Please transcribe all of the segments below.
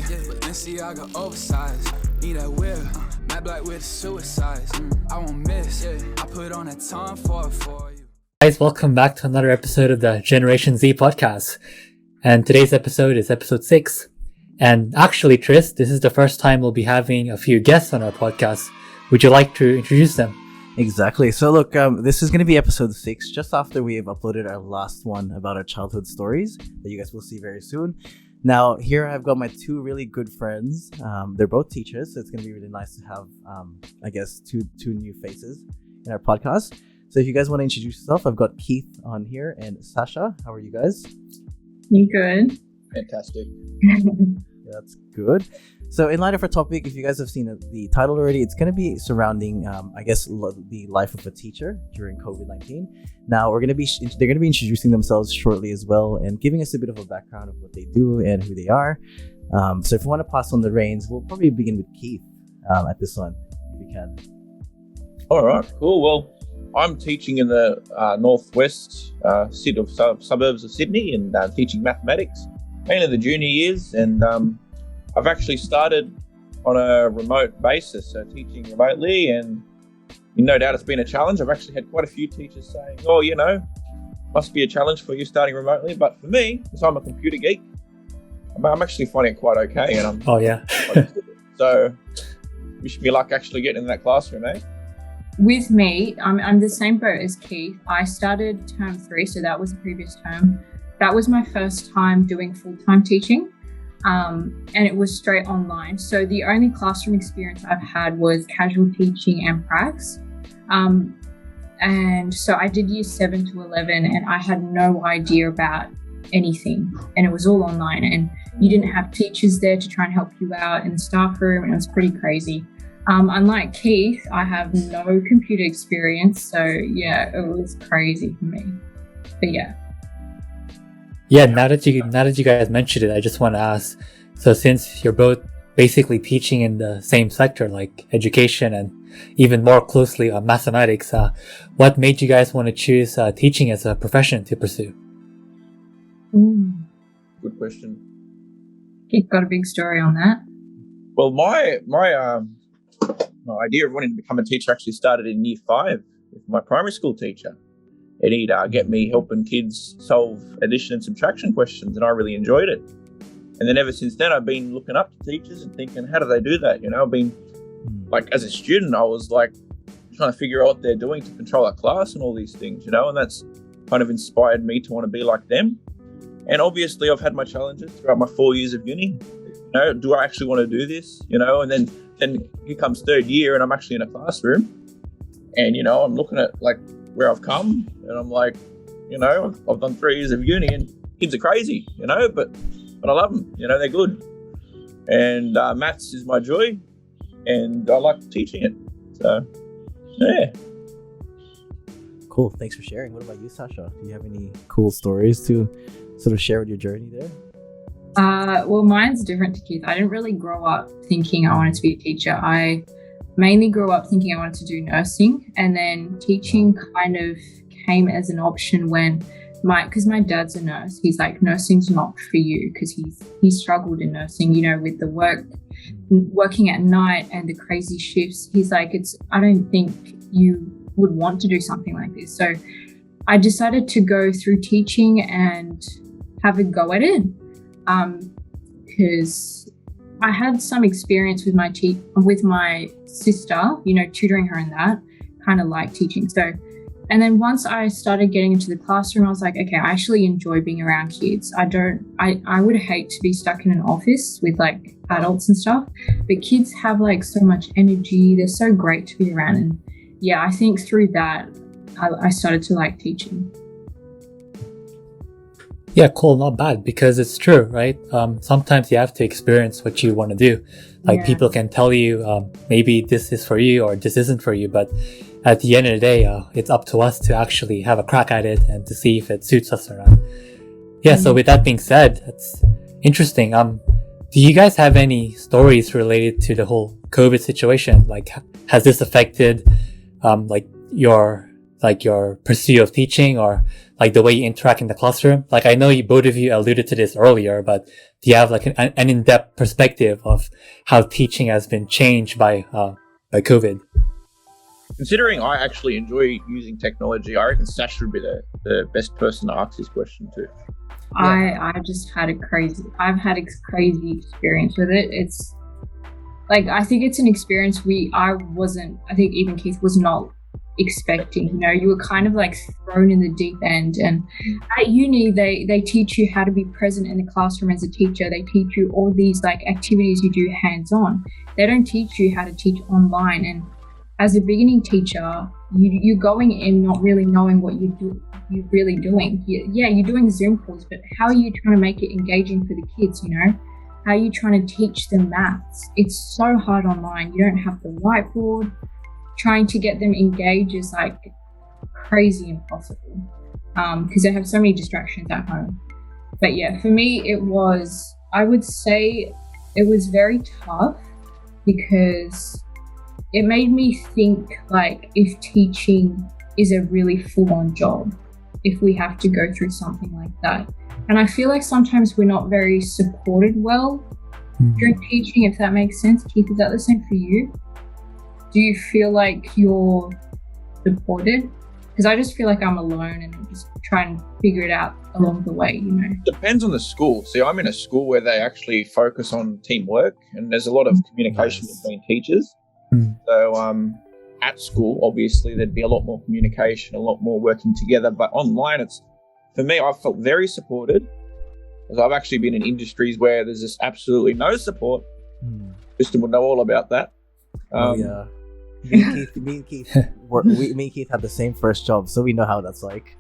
But Balenciaga oversized. Need that whip. Matte black with suicides. I won't miss. I put on that time for you. Guys, welcome back to another episode of the Generation Z podcast. And today's episode is episode 6. And actually, Tris, this is the first time we'll be having a few guests on our podcast. Would you like to introduce them? Exactly. So look, this is going to be episode 6, just after we have uploaded our last one about our childhood stories that you guys will see very soon. Now, here I've got my two really good friends. They're both teachers, so it's going to be really nice to have, I guess, two new faces in our podcast. So if you guys want to introduce yourself, I've got Keith on here and Sasha. How are you guys? You good? Fantastic. That's good. So in light of our topic, if you guys have seen the title already, it's going to be surrounding, I guess, the life of a teacher during COVID-19. Now, they're going to be introducing themselves shortly as well and giving us a bit of a background of what they do and who they are. So if you want to pass on the reins, we'll probably begin with Keith at this one, if we can. All right, cool. Well, I'm teaching in the northwest suburbs of Sydney and teaching mathematics, mainly the junior years. And I've actually started on a remote basis, so teaching remotely, and no doubt it's been a challenge. I've actually had quite a few teachers saying, oh, must be a challenge for you starting remotely. But for me, because I'm a computer geek, I'm actually finding it quite okay. And so wish me luck actually getting in that classroom, eh? With me, I'm the same boat as Keith. I started term 3, so that was the previous term. That was my first time doing full-time teaching. And it was straight online. So the only classroom experience I've had was casual teaching and pracs. And so I did years 7 to 11 and I had no idea about anything. And it was all online and you didn't have teachers there to try and help you out in the staff room, and it was pretty crazy. Unlike Keith, I have no computer experience. So yeah, it was crazy for me. But yeah. Yeah, now that you guys mentioned it, I just want to ask, so since you're both basically teaching in the same sector, like education and even more closely on mathematics, what made you guys want to choose teaching as a profession to pursue? Good question. Keith got a big story on that. Well, my idea of wanting to become a teacher actually started in year 5 with my primary school teacher. And he'd get me helping kids solve addition and subtraction questions, and I really enjoyed it. And then ever since then, I've been looking up to teachers and thinking, how do they do that? I've been, as a student, I was trying to figure out what they're doing to control a class and all these things, and that's kind of inspired me to want to be like them. And obviously, I've had my challenges throughout my 4 years of uni. Do I actually want to do this? And then here comes third year, and I'm actually in a classroom, and I'm looking at where I've come, and I'm I've done 3 years of uni, and kids are crazy, but I love them, they're good, and maths is my joy, and I like teaching it. So, yeah. Cool. Thanks for sharing. What about you, Sasha? Do you have any cool stories to sort of share with your journey there? Well, mine's different to Keith. I didn't really grow up thinking I wanted to be a teacher. I mainly grew up thinking I wanted to do nursing, and then teaching kind of came as an option when because my dad's a nurse. He's like, nursing's not for you, because he struggled in nursing, with the working at night and the crazy shifts. He's like, I don't think you would want to do something like this. So I decided to go through teaching and have a go at it, because I had some experience with my sister, tutoring her in that, kind of like teaching. So, and then once I started getting into the classroom, I was like, okay, I actually enjoy being around kids. I would hate to be stuck in an office with adults and stuff, but kids have so much energy. They're so great to be around. And yeah, I think through that, I started to like teaching. Yeah, cool, not bad, because it's true, right? Sometimes you have to experience what you want to do. People can tell you, maybe this is for you or this isn't for you, but at the end of the day, it's up to us to actually have a crack at it and to see if it suits us or not. Yeah, so with that being said, it's interesting. Do you guys have any stories related to the whole COVID situation? Has this affected, your pursuit of teaching, or like the way you interact in the classroom? Like I know you both of you alluded to this earlier, but do you have like an in-depth perspective of how teaching has been changed by COVID? Considering I actually enjoy using technology, I reckon Sash would be the best person to ask this question to. I just had I've had a crazy experience with it. It's like, I think it's an experience I think even Keith was not expecting. You know, you were kind of like thrown in the deep end, and at uni they teach you how to be present in the classroom as a teacher. They teach you all these like activities you do hands-on. They don't teach you how to teach online. And as a beginning teacher, you're going in not really knowing what you're really doing. You're doing Zoom calls, but how are you trying to make it engaging for the kids, you know? How are you trying to teach them maths? It's so hard online. You don't have the whiteboard. Trying to get them engaged is like crazy impossible because they have so many distractions at home. But yeah, for me, I would say it was very tough because it made me think like if teaching is a really full-on job, if we have to go through something like that. And I feel like sometimes we're not very supported well during teaching, if that makes sense. Keith, is that the same for you? Do you feel like you're supported? Because I just feel like I'm alone and I'm just trying to figure it out along the way, you know? Depends on the school. See, I'm in a school where they actually focus on teamwork and there's a lot of communication between teachers. So at school, obviously, there'd be a lot more communication, a lot more working together. But online, for me, I've felt very supported because I've actually been in industries where there's just absolutely no support. Kristen would know all about that. Me and Keith had the same first job, so we know how that's like.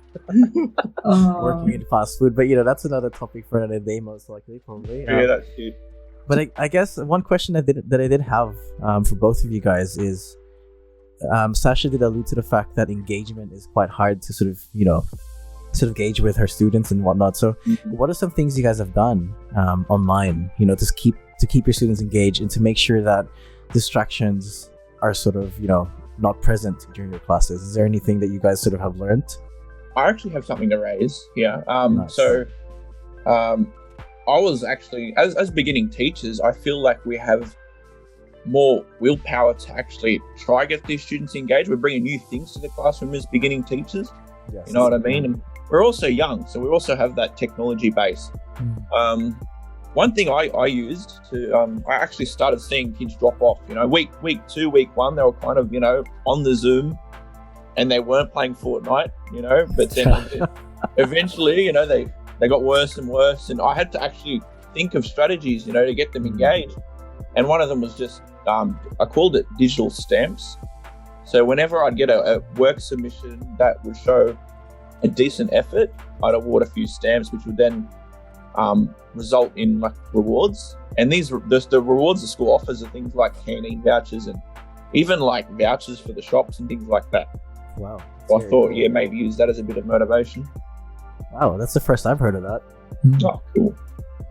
Working in fast food, but that's another topic for another day, most likely, probably. That's good. But I guess one question that I did have for both of you guys is, Sasha did allude to the fact that engagement is quite hard to sort of gauge with her students and whatnot. So, what are some things you guys have done online, to keep your students engaged and to make sure that distractions are sort of not present during your classes? Is there anything that you guys sort of have learned? I actually have something to raise here. Nice. So I was actually, as beginning teachers, I feel like we have more willpower to actually try get these students engaged. We're bringing new things to the classroom as beginning teachers. Yes. You know what I mean? And we're also young, so we also have that technology base. One thing I used to, I actually started seeing kids drop off. Week 2, week 1, they were kind of, on the Zoom, and they weren't playing Fortnite, But then eventually, they got worse and worse, and I had to actually think of strategies, to get them engaged. And one of them was just, I called it digital stamps. So whenever I'd get a work submission that would show a decent effort, I'd award a few stamps, which would then result in like rewards. And the rewards the school offers are things like canteen vouchers and even like vouchers for the shops and things like that. Wow. So I thought, maybe use that as a bit of motivation. Wow, that's the first I've heard of that. Oh, cool.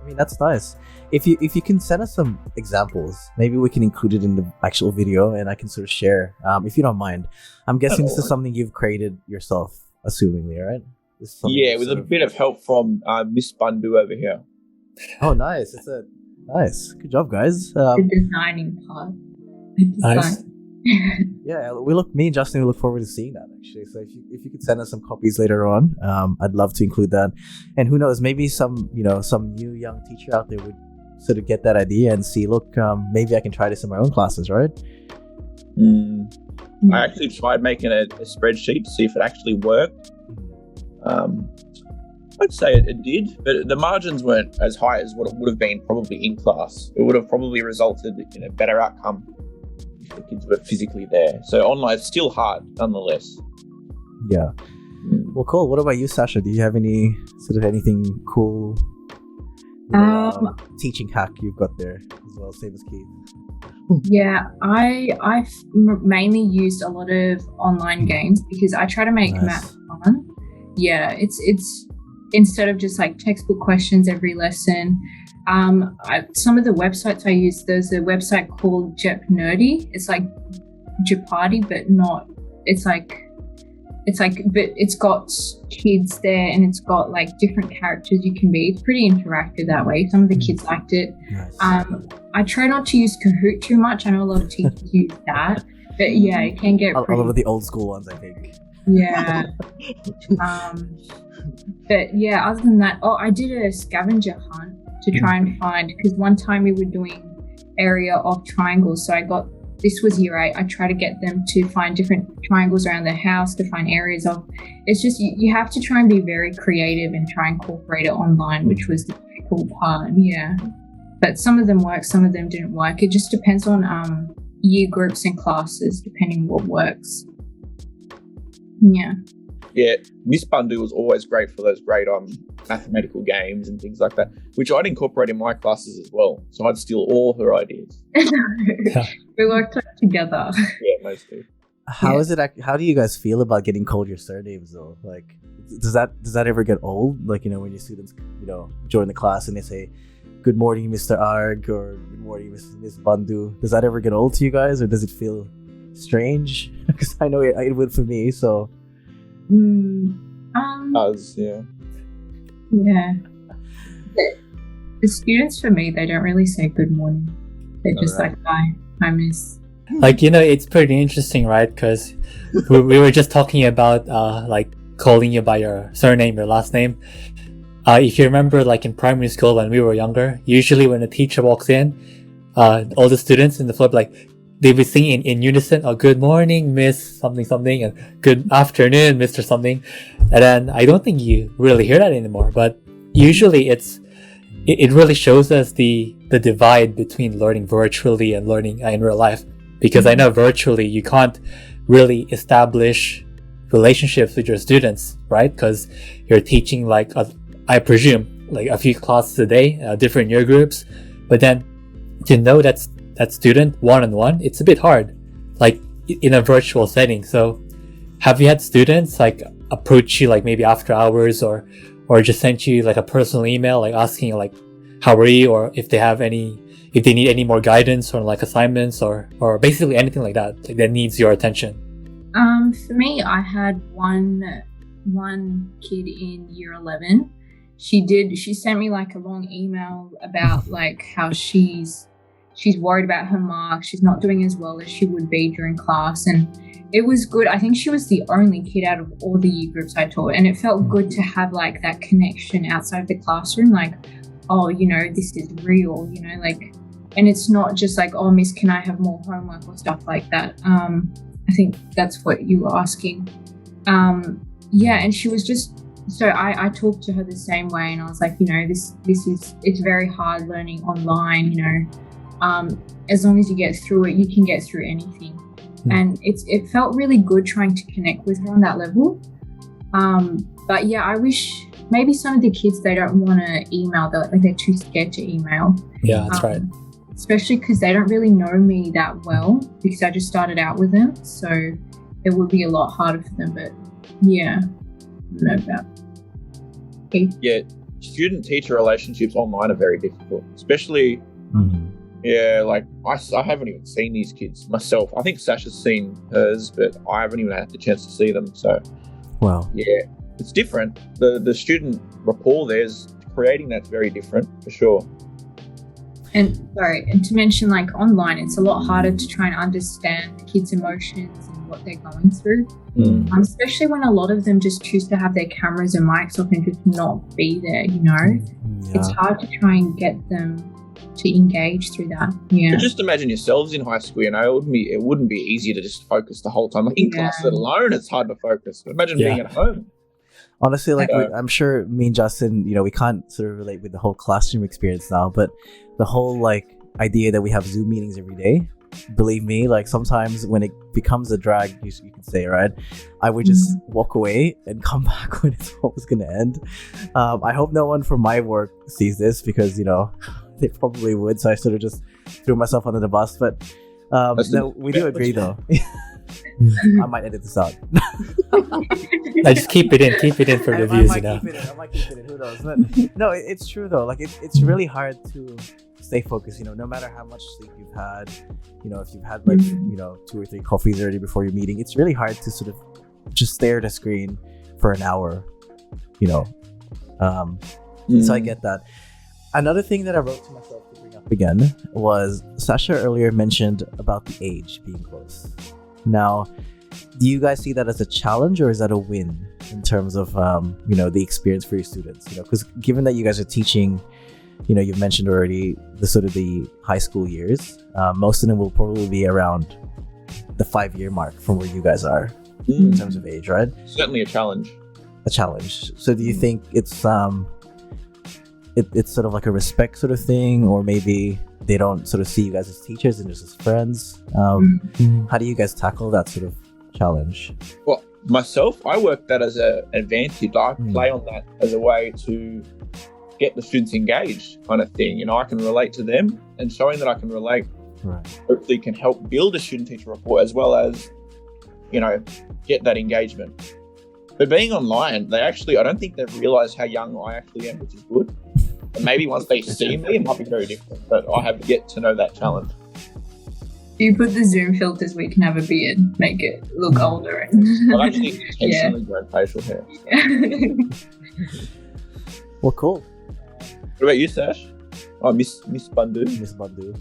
I mean, that's nice. If you can send us some examples, maybe we can include it in the actual video and I can sort of share, if you don't mind. I'm guessing this is something you've created yourself, assumingly, right? Yeah, with a bit of help from Miss Bundu over here. Oh, nice. Nice. Good job, guys. The designing part. Nice. Yeah, me and Justin look forward to seeing that, actually. So if you could send us some copies later on, I'd love to include that. And who knows, maybe some new young teacher out there would sort of get that idea and see, look, maybe I can try this in my own classes, right? I actually tried making a spreadsheet to see if it actually worked. I'd say it did, but the margins weren't as high as what it would have been probably in class. It would have probably resulted in a better outcome if the kids were physically there. So online is still hard, nonetheless. Yeah. Well, cool. What about you, Sasha? Do you have anything cool teaching hack you've got there as well, same as Keith? Yeah, I've mainly used a lot of online games because I try to make math fun. Yeah, it's instead of just like textbook questions every lesson. Some of the websites I use, there's a website called Jep Nerdy. It's like Jeopardy, but not. It's like it's like, but it's got kids there and it's got like different characters you can be. It's pretty interactive that way. Some of the kids liked it. Nice. I try not to use Kahoot too much. I know a lot of teachers use that, but yeah, it can get All of the old school ones, I think. Yeah. But yeah, other than that, I did a scavenger hunt to try and find, because one time we were doing area of triangles. So this was year 8. I try to get them to find different triangles around the house, to find areas of, it's just, you have to try and be very creative and try and incorporate it online, which was the difficult part. Yeah. But some of them worked, some of them didn't work. It just depends on year groups and classes, depending what works. Yeah. Yeah, Miss Bundu was always great for those great mathematical games and things like that, which I'd incorporate in my classes as well. So I'd steal all her ideas. We worked together. Yeah, mostly. How is it? How do you guys feel about getting called your surnames though? Like, does that ever get old? Like, when your students, join the class and they say, "Good morning, Mr. Arg," or "Good morning, Miss Bundu." Does that ever get old to you guys, or does it feel strange? Because I know it would for me. So. Does, yeah. Yeah. The students, for me, they don't really say good morning. They're just like, "Hi, miss." Like, it's pretty interesting, right? Because we were just talking about like calling you by your surname, your last name. If you remember, like in primary school when we were younger, usually when a teacher walks in, all the students in the floor, like, they would sing in unison, "Good morning, Miss something something," and "Good afternoon, Mr. something." And then I don't think you really hear that anymore. But usually it really shows us the divide between learning virtually and learning in real life. Because I know virtually you can't really establish relationships with your students, right? Because you're teaching I presume, like a few classes a day, different year groups. But then to know that student one-on-one, it's a bit hard, like in a virtual setting. So have you had students like approach you like maybe after hours or just sent you like a personal email, like asking like, "How are you?" or if they need any more guidance or like assignments or basically anything like that, like that needs your attention? For me, I had one kid in year 11. She sent me like a long email about like how she's worried about her marks. She's not doing as well as she would be during class. And it was good. I think she was the only kid out of all the year groups I taught. And it felt good to have like that connection outside of the classroom. Like, "Oh, this is real, like," and it's not just like, "Oh, miss, can I have more homework?" or stuff like that. I think that's what you were asking. Yeah. And she was just, so I talked to her the same way, and I was like, it's very hard learning online, as long as you get through it, you can get through anything. And it felt really good trying to connect with her on that level. But yeah, I wish maybe some of the kids, they don't want to email, they're too scared to email. Yeah, that's right. Especially because they don't really know me that well, because I just started out with them. So it would be a lot harder for them. But yeah, I don't know about. Okay. Yeah, student-teacher relationships online are very difficult, especially. Yeah, like I haven't even seen these kids myself. I think Sasha's seen hers, but I haven't even had the chance to see them. So, wow. Yeah, it's different. The student rapport there's creating that's very different for sure. And to mention, like online, it's a lot harder to try and understand the kids' emotions and what they're going through. Especially when a lot of them just choose to have their cameras and mics off and just not be there. It's hard to try and get them to engage through that. Yeah. But just imagine yourselves in high school. It wouldn't be easy to just focus the whole time. Like in class alone, it's hard to focus. But imagine being at home. Honestly, like I'm sure me and Justin, we can't sort of relate with the whole classroom experience now, but the whole like idea that we have Zoom meetings every day, believe me, like sometimes when it becomes a drag, you could say, right, I would just walk away and come back when it's almost going to end. I hope no one from my work sees this because, they probably would. So I sort of just threw myself under the bus. But no, we do agree though. I might edit this out. I just keep it in for the views, I might keep it in, who knows? But no, it's true though. Like it's really hard to stay focused, no matter how much sleep you've had, if you've had like, 2 or 3 coffees already before your meeting, it's really hard to sort of just stare at a screen for an hour, you know. So I get that. Another thing that I wrote to myself to bring up again was Sasha earlier mentioned about the age being close. Now, do you guys see that as a challenge or is that a win in terms of the experience for your students? Because given that you guys are teaching, you've mentioned already the sort of the high school years, most of them will probably be around the 5-year mark from where you guys are in terms of age, right? Certainly a challenge. A challenge. So do you think it's it's sort of like a respect sort of thing, or maybe they don't sort of see you guys as teachers and just as friends? How do you guys tackle that sort of challenge? Well, myself, I work that as an advantage. I play on that as a way to get the students engaged, kind of thing. I can relate to them, and showing that I can relate, hopefully can help build a student-teacher rapport as well as, get that engagement. But being online, I don't think they've realised how young I actually am, which is good. And maybe once they see me, it might be very different. But I have yet to know that challenge. You put the Zoom filters where you can have a beard, make it look older. And I've actually intentionally grown facial hair. Well, cool. What about you, Sash? Oh, Miss Bundu. Miss Bundu.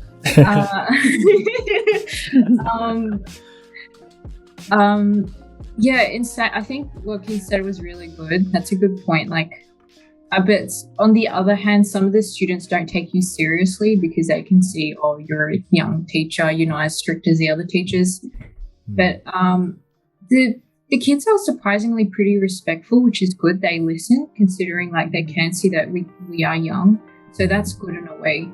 Yeah, I think what Keith said was really good. That's a good point. But on the other hand, some of the students don't take you seriously because they can see, oh, you're a young teacher, you're not as strict as the other teachers. But the kids are surprisingly pretty respectful, which is good. They listen, considering they can see that we are young. So that's good in a way.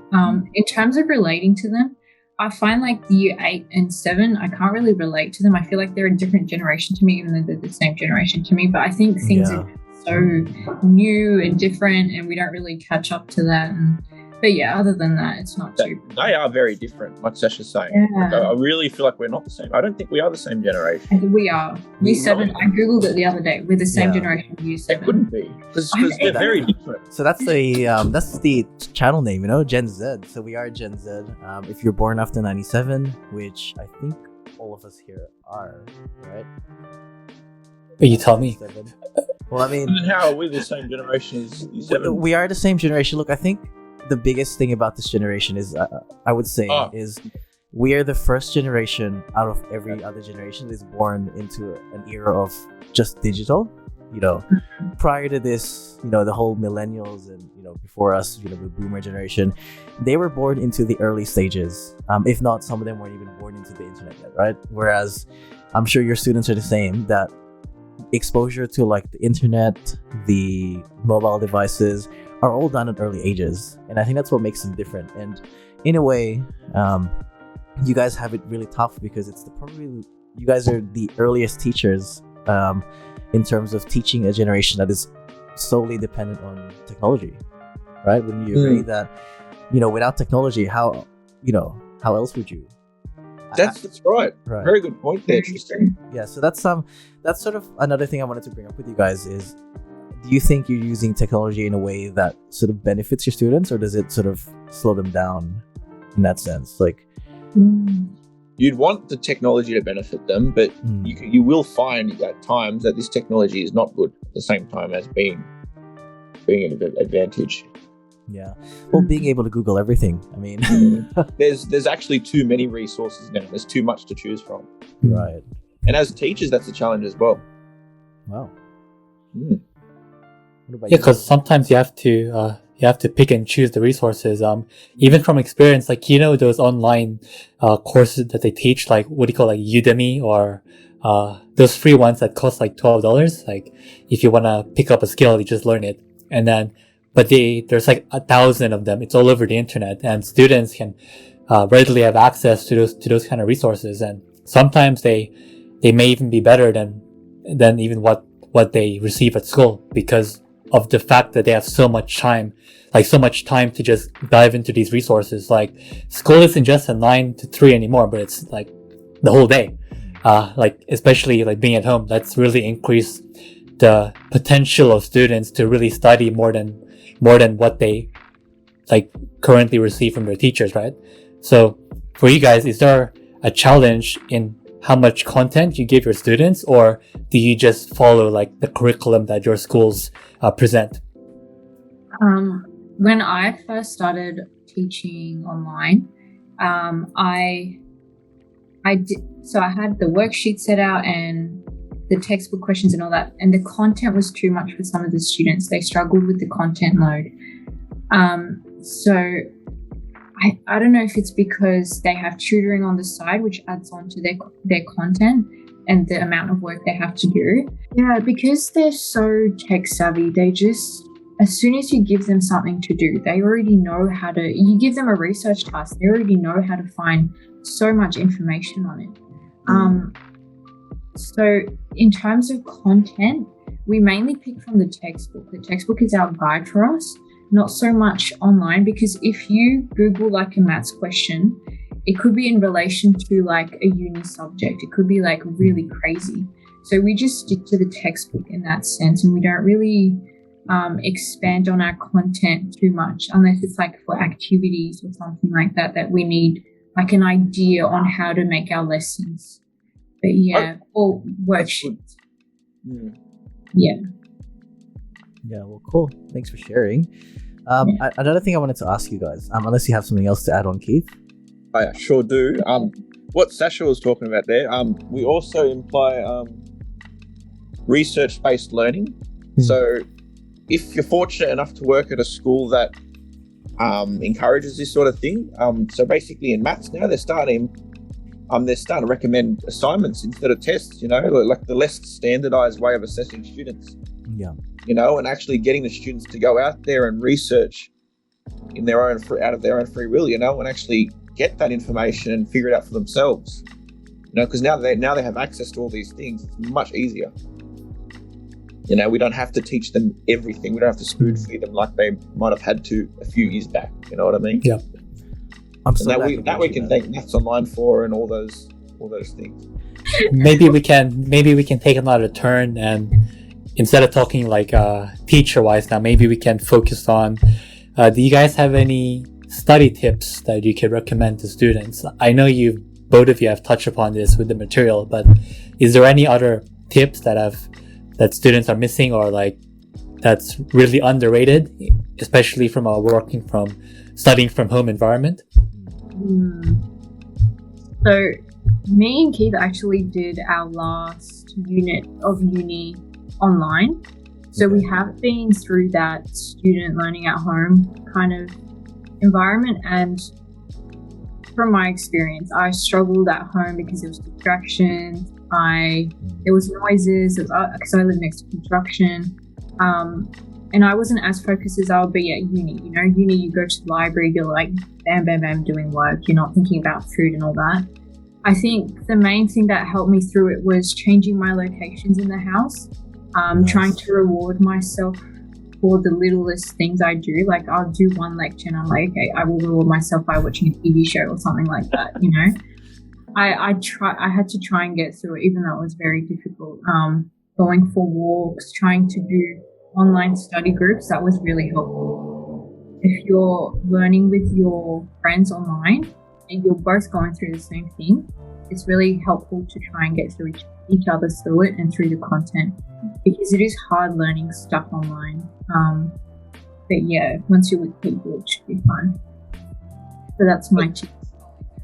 In terms of relating to them, I find year 8 and 7, I can't really relate to them. I feel like they're a different generation to me, even though they're the same generation to me. But I think things are so new and different, and we don't really catch up to that. But yeah, other than that, it's not too. They are very different, like Sasha's saying. Yeah. I really feel like we're not the same. I don't think we are the same generation. We are. Year 7, I googled it the other day. We're the same generation of year 7. It couldn't be, because they're very different. So that's the channel name, Gen Z. So we are Gen Z. If you're born after 97, which I think all of us here are, right? You tell me. Well, I mean, And how are we the same generation as year 7? we are the same generation. Look, I think the biggest thing about this generation is, I would say, is we are the first generation out of every other generation that is born into an era of just digital. Prior to this, the whole millennials and before us, the boomer generation, they were born into the early stages. If not, some of them weren't even born into the internet yet, right? Whereas I'm sure your students are the same, that exposure to the internet, the mobile devices are all done at early ages, and I think that's what makes them different. And in a way, you guys have it really tough because it's probably you guys are the earliest teachers in terms of teaching a generation that is solely dependent on technology, right? Wouldn't you agree that without technology, how else would you? That's right. Very good point there, Tristan. Yeah, so that's sort of another thing I wanted to bring up with you guys is, do you think you're using technology in a way that sort of benefits your students, or does it sort of slow them down in that sense? You'd want the technology to benefit them, but you will find at times that this technology is not good at the same time as being an advantage. Yeah. Well, being able to Google everything. I mean, there's actually too many resources now. There's too much to choose from. Right. And as teachers, that's a challenge as well. Wow. Yeah, because sometimes you have to pick and choose the resources. Even from experience, those online courses that they teach, what do you call Udemy, or those free ones that cost $12. If you want to pick up a skill, you just learn it, and then. But there's 1,000 of them. It's all over the internet, and students can readily have access to those kind of resources. And sometimes they may even be better than even what they receive at school, because of the fact that they have so much time to just dive into these resources. School isn't just a 9 to 3 anymore, but it's the whole day. Especially being at home, that's really increased the potential of students to really study more than what they currently receive from their teachers, right? So for you guys, is there a challenge in how much content you give your students, or do you just follow like the curriculum that your schools present? When I first started teaching online, I did, so I had the worksheet set out and the textbook questions and all that, and the content was too much for some of the students. They struggled with the content load. So I don't know if it's because they have tutoring on the side, which adds on to their content and the amount of work they have to do. Yeah, because they're so tech savvy, they just, as soon as you give them something to do, they already know how to, you give them a research task, they already know how to find so much information on it. So in terms of content, we mainly pick from the textbook. The textbook is our guide for us, not so much online, because if you Google like a maths question, it could be in relation to like a uni subject. It could be like really crazy. So we just stick to the textbook in that sense, and we don't really expand on our content too much, unless it's like for activities or something like that, that we need like an idea on how to make our lessons. But yeah, or worksheets. Yeah. Yeah, well, cool. Thanks for sharing. Another thing I wanted to ask you guys, unless you have something else to add on, Keith. I sure do. What Sasha was talking about there, we also imply research-based learning. So if you're fortunate enough to work at a school that encourages this sort of thing, so basically in maths now, they're starting to recommend assignments instead of tests, like the less standardized way of assessing students. Yeah. And actually getting the students to go out there and research out of their own free will, and actually get that information and figure it out for themselves. Because now they have access to all these things. It's much easier. We don't have to teach them everything. We don't have to spoon feed them like they might have had to a few years back. You know what I mean? Yeah. That we can thank Maths Online for, and all those things. Maybe we can take another turn, and instead of talking like teacher wise now, maybe we can focus on do you guys have any study tips that you could recommend to students? I know both of you have touched upon this with the material, but is there any other tips that students are missing, or like that's really underrated, especially from studying from home environment? So me and Keith actually did our last unit of uni online. So we have been through that student learning at home kind of environment, and from my experience, I struggled at home because there was distractions. There was noises, because I live next to construction, and I wasn't as focused as I would be at uni. Uni, you go to the library, you're like bam, bam, bam, doing work. You're not thinking about food and all that. I think the main thing that helped me through it was changing my locations in the house, trying to reward myself for the littlest things I do. Like I'll do one lecture and I'm like, okay, I will reward myself by watching a TV show or something like that. I had to try and get through it, even though it was very difficult. Going for walks, trying to do online study groups, that was really helpful. If you're learning with your friends online and you're both going through the same thing, it's really helpful to try and get through each other through it and through the content, because it is hard learning stuff online. But yeah, once you're with people, it should be fun. So that's my tip.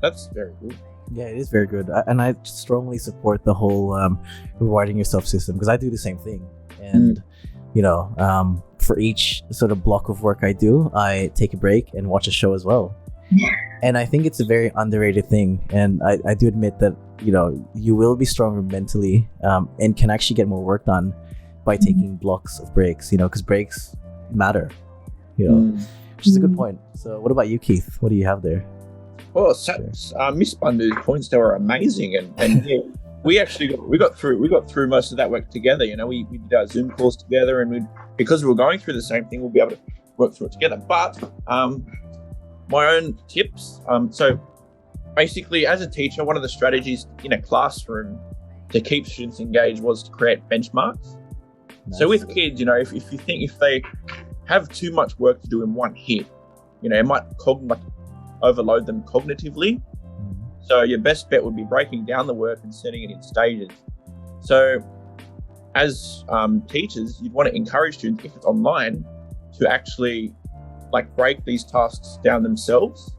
That's very good. Yeah, it is very good. And I strongly support the whole rewarding yourself system, because I do the same thing. And, for each sort of block of work I do, I take a break and watch a show as well. Yeah. And I think it's a very underrated thing. And I do admit that, you will be stronger mentally and can actually get more work done by taking blocks of breaks, because breaks matter, which is a good point. So what about you, Keith? What do you have there? Well, Miss Bundu's points there were amazing, and yeah, we got through most of that work together. We did our Zoom calls together, and because we were going through the same thing, we'll be able to work through it together. But my own tips. So basically, as a teacher, one of the strategies in a classroom to keep students engaged was to create benchmarks. Nice. So with kids, if they have too much work to do in one hit, it might overload them cognitively. So your best bet would be breaking down the work and setting it in stages. So as teachers, you'd want to encourage students, if it's online, to actually like break these tasks down themselves.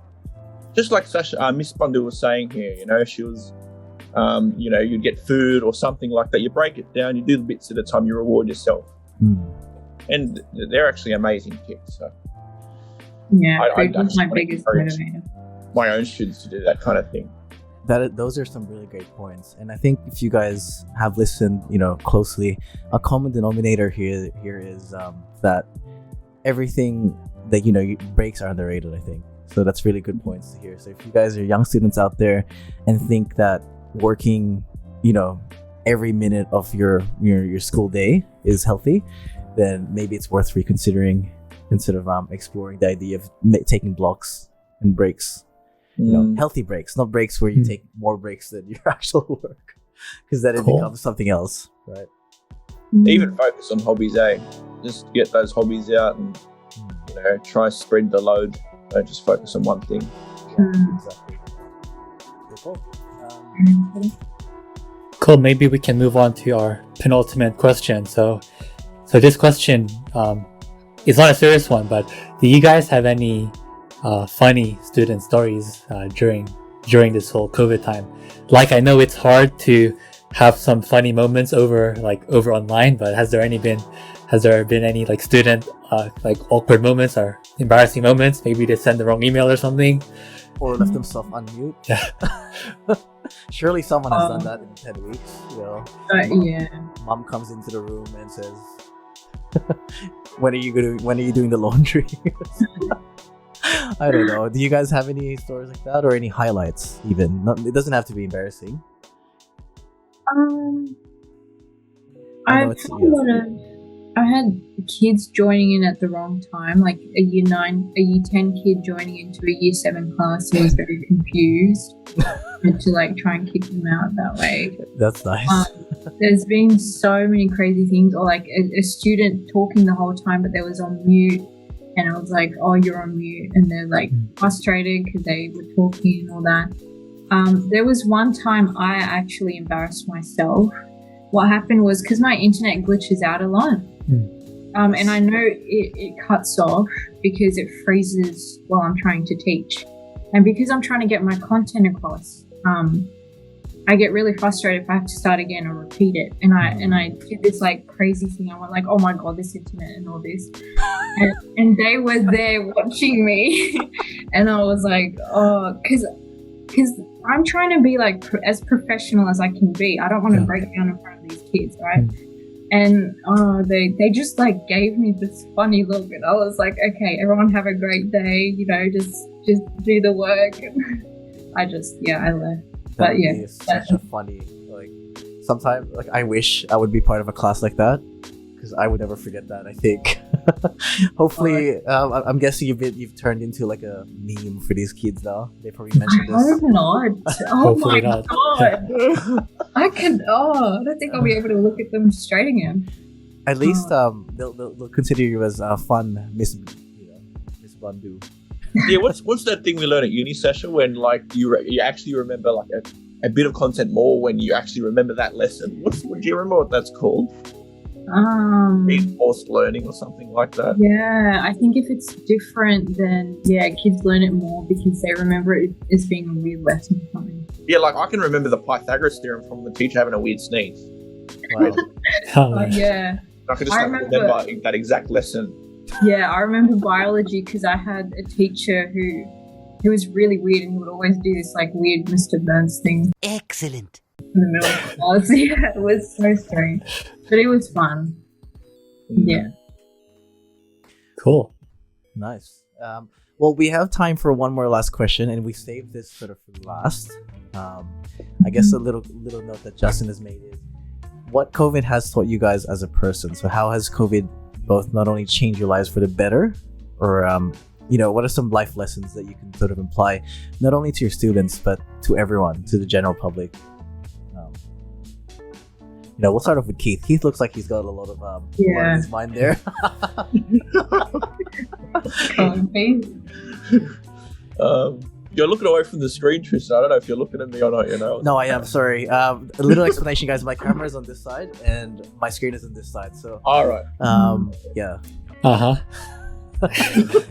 Just like Miss Bundu was saying here, she was, you'd get food or something like that. You break it down, you do the bits at a time, you reward yourself. And they're actually amazing kids. So Yeah, I food was my biggest motivator. My own students to do that kind of thing. Those are some really great points, and I think if you guys have listened, closely, a common denominator here is that everything that breaks are underrated. I think so. That's really good points to hear. So if you guys are young students out there and think that working, every minute of your school day is healthy, then maybe it's worth reconsidering instead of exploring the idea of taking blocks and breaks. Healthy breaks, not breaks where you take more breaks than your actual work, because then it becomes something else, right? Even focus on hobbies, just get those hobbies out and try spread the load. Don't just focus on one thing. Exactly. Cool. Cool. Maybe we can move on to our penultimate question. So this question is not a serious one, but do you guys have any funny student stories during this whole COVID time? Like, I know it's hard to have some funny moments over online, but has there been any like student awkward moments or embarrassing moments? Maybe they sent the wrong email or something, or left themselves on mute. Yeah. Surely someone has done that in 10 weeks. Yeah. Mom comes into the room and says, when are you doing the laundry? I don't know. Do you guys have any stories like that or any highlights even? It doesn't have to be embarrassing. I had kids joining in at the wrong time, like a year 10 kid joining into a year 7 class who was very confused. And to try and kick them out that way. That's nice. There's been so many crazy things, or a student talking the whole time but they was on mute, and I was like, oh, you're on mute, and they're frustrated because they were talking and all that. There was one time I actually embarrassed myself. What happened was, because my internet glitches out a lot, and I know it cuts off because it freezes while I'm trying to teach, and because I'm trying to get my content across, I get really frustrated if I have to start again or repeat it. And I did this crazy thing. I went oh my God, this internet and all this. And they were there watching me. And I was like, oh, because I'm trying to be as professional as I can be. I don't want to break down in front of these kids, right? And they just gave me this funny look, and I was like, okay, everyone have a great day, just do the work. I left. But yeah, such a funny, sometimes I wish I would be part of a class like that, because I would never forget that, I think. Hopefully, I'm guessing you've turned into a meme for these kids now. They probably mentioned this. I hope not. Oh Hopefully my not. God. I don't think I'll be able to look at them straight again. At least they'll consider you as fun, Miss Bandu. Yeah, what's that thing we learned at uni session when you actually remember a bit of content more when you actually remember that lesson? Do you remember what that's called? Reinforced learning or something like that. Yeah, I think if it's different, then kids learn it more because they remember it as being a weird lesson or something. Yeah, I can remember the Pythagoras theorem from the teacher having a weird sneeze. Wow. Yeah. I could just remember that exact lesson. Yeah, I remember biology because I had a teacher who was really weird, and he would always do this weird Mr. Burns thing. Excellent. In the middle of the class. Yeah, it was so strange, but it was fun. Yeah. Cool. Nice. Well, we have time for one more last question, and we saved this for last. I guess a little note that Justin has made is what COVID has taught you guys as a person. So how has COVID both not only changed your lives for the better, or what are some life lessons that you can sort of imply not only to your students but to everyone, to the general public? We'll start off with Keith. Keith looks like he's got a lot of in his mind there. You're looking away from the screen, Tristan. I don't know if you're looking at me or not. No, I am sorry. A little explanation, guys. My camera is on this side, and my screen is on this side. So, all right. Yeah. Uh-huh.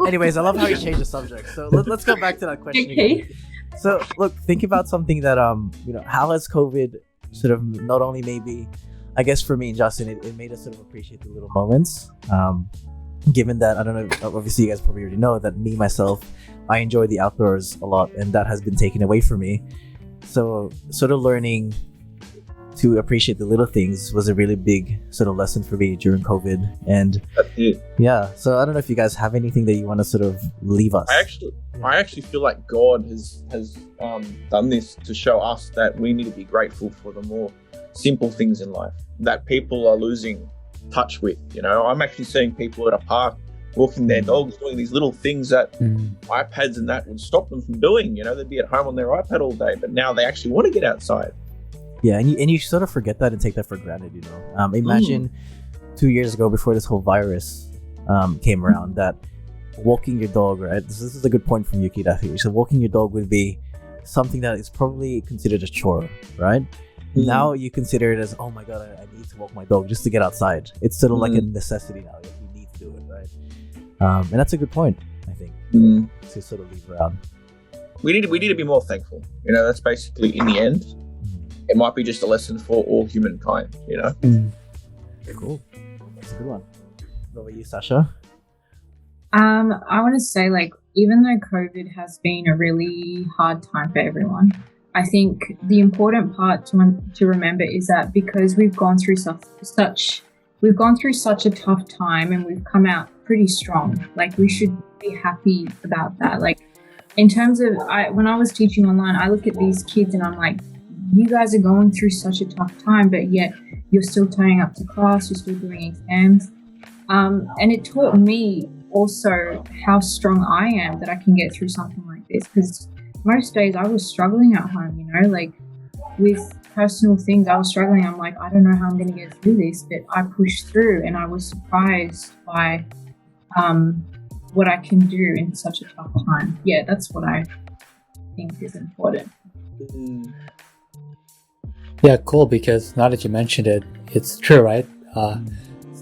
Anyways, I love how you changed the subject. So let's go back to that question Okay. again. So look, think about something that how has COVID sort of not only maybe, I guess for me and Justin, it made us sort of appreciate the little moments. Given that, I don't know, obviously you guys probably already know that me myself, I enjoy the outdoors a lot, and that has been taken away from me. So sort of learning to appreciate the little things was a really big sort of lesson for me during COVID. And That's it. yeah, so I don't know if you guys have anything that you want to sort of leave us. I actually feel like God has done this to show us that we need to be grateful for the more simple things in life that people are losing touch with. I'm actually seeing people at a park walking their dogs, doing these little things that iPads and that would stop them from doing. They'd be at home on their iPad all day, but now they actually want to get outside. Yeah, and you sort of forget that and take that for granted. Imagine 2 years ago, before this whole virus came around, that walking your dog, right? This is a good point from Yuki. So walking your dog would be something that is probably considered a chore, right? Now you consider it as, oh my god, I need to walk my dog just to get outside. It's sort of like a necessity now. Like you need to do it, right? And that's a good point, I think, to sort of leave around. We need to be more thankful. That's basically, in the end, it might be just a lesson for all humankind. Cool. That's a good one. What about you, Sasha? I want to say, even though COVID has been a really hard time for everyone, I think the important part to remember is that because we've gone through such a tough time and we've come out pretty strong, we should be happy about that. In terms of, when I was teaching online, I look at these kids and I'm like, you guys are going through such a tough time, but yet you're still turning up to class, you're still doing exams. And it taught me also how strong I am that I can get through something like this, because most days I was struggling at home, with personal things. I was struggling. I'm like, I don't know how I'm going to get through this, but I pushed through, and I was surprised by what I can do in such a tough time. Yeah, that's what I think is important. Yeah, cool, because now that you mentioned it, it's true, right?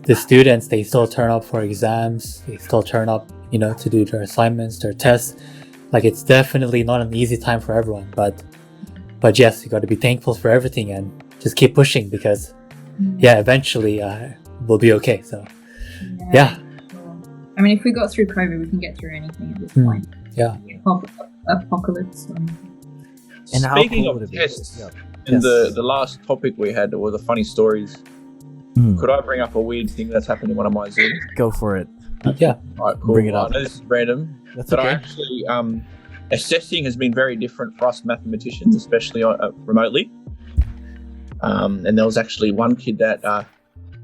The students, they still turn up for exams, they still turn up, to do their assignments, their tests. It's definitely not an easy time for everyone, but yes, you got to be thankful for everything and just keep pushing, because eventually we'll be okay. So yeah. I mean, if we got through COVID, we can get through anything at this point. Yeah. Apocalypse. And how Speaking cool of would it be? tests, Yeah. and Yes. the last topic we had were the funny stories. Could I bring up a weird thing that's happened in one of my Zooms? Go for it. Yeah. All right, cool. Bring it up. I know this is random, That's but I okay. actually assessing has been very different for us mathematicians, especially remotely. And there was actually one kid that,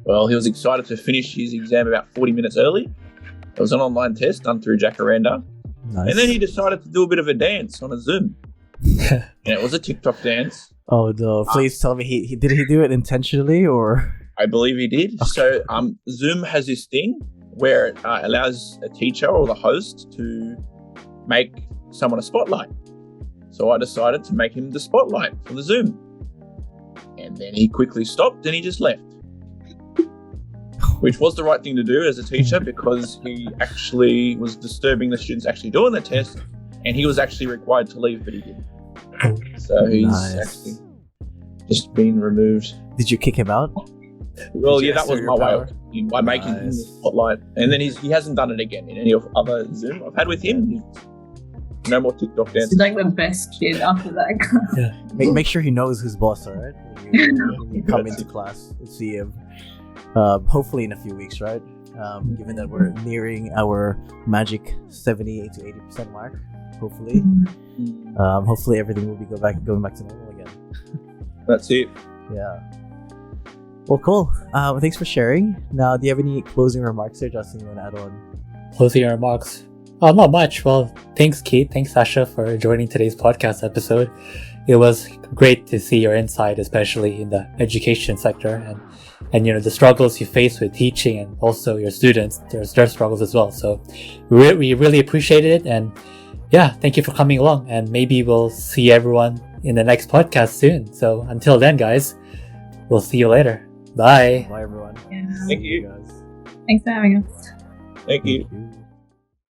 he was excited to finish his exam about 40 minutes early. It was an online test done through Jacaranda. Nice. And then he decided to do a bit of a dance on a Zoom. And it was a TikTok dance. Oh no! Please tell me he did he do it intentionally or? I believe he did. Okay. So Zoom has this thing where it allows a teacher or the host to make someone a spotlight. So I decided to make him the spotlight for the Zoom. And then he quickly stopped and he just left. Which was the right thing to do as a teacher, because he actually was disturbing the students actually doing the test, and he was actually required to leave, but he didn't. So he's Nice. actually just been removed. Did you kick him out? Well, Did you yeah, that assert was your my way power? of by making him the Nice. spotlight. And then he hasn't done it again in any of other Zoom I've had with him. No more TikTok He's dances. like the best kid after that. Make sure he knows who's boss, all right? When you come into class and see him. Hopefully in a few weeks, right? Given that we're nearing our magic 70 to 80% mark, hopefully. Hopefully everything will be going back to normal again. That's it. Yeah. Well, cool. Thanks for sharing. Now, do you have any closing remarks there, Justin, you want to add on? Closing remarks. Not much. Well, thanks, Keith. Thanks, Sasha, for joining today's podcast episode. It was great to see your insight, especially in the education sector, and the struggles you face with teaching, and also your students, their struggles as well. So we really appreciated it, and yeah, thank you for coming along, and maybe we'll see everyone in the next podcast soon. So until then, guys, we'll see you later. Bye. Bye, everyone. Yeah. Thank you. guys. Thanks for having us. Thank you. Thank you.